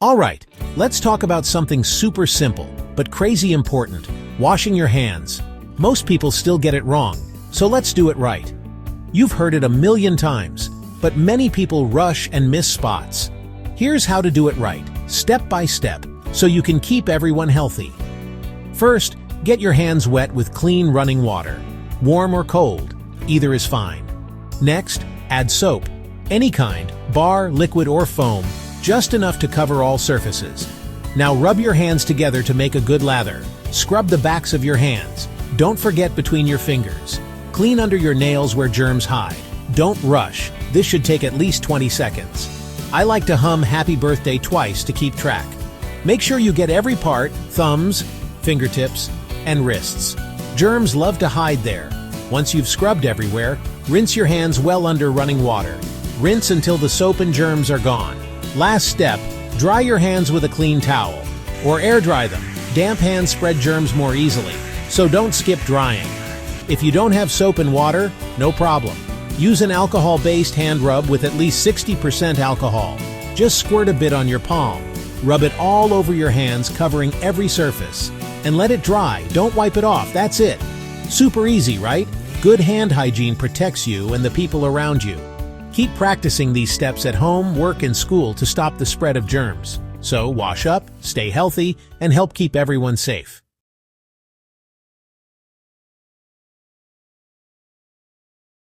Alright, let's talk about something super simple, but crazy important. Washing your hands. Most people still get it wrong, so let's do it right. You've heard it a million times, but many people rush and miss spots. Here's how to do it right, step by step, so you can keep everyone healthy. First, get your hands wet with clean running water. Warm or cold, either is fine. Next, add soap. Any kind, bar, liquid or foam, just enough to cover all surfaces. Now rub your hands together to make a good lather. Scrub the backs of your hands. Don't forget between your fingers. Clean under your nails where germs hide. Don't rush. This should take at least 20 seconds. I like to hum Happy Birthday twice to keep track. Make sure you get every part, thumbs, fingertips, and wrists. Germs love to hide there. Once you've scrubbed everywhere, rinse your hands well under running water. Rinse until the soap and germs are gone. Last step, dry your hands with a clean towel, or air dry them. Damp hands spread germs more easily, so don't skip drying. If you don't have soap and water, no problem. Use an alcohol-based hand rub with at least 60% alcohol. Just squirt a bit on your palm. Rub it all over your hands, covering every surface. And let it dry, don't wipe it off, that's it. Super easy, right? Good hand hygiene protects you and the people around you. Keep practicing these steps at home, work, and school to stop the spread of germs. So wash up, stay healthy, and help keep everyone safe.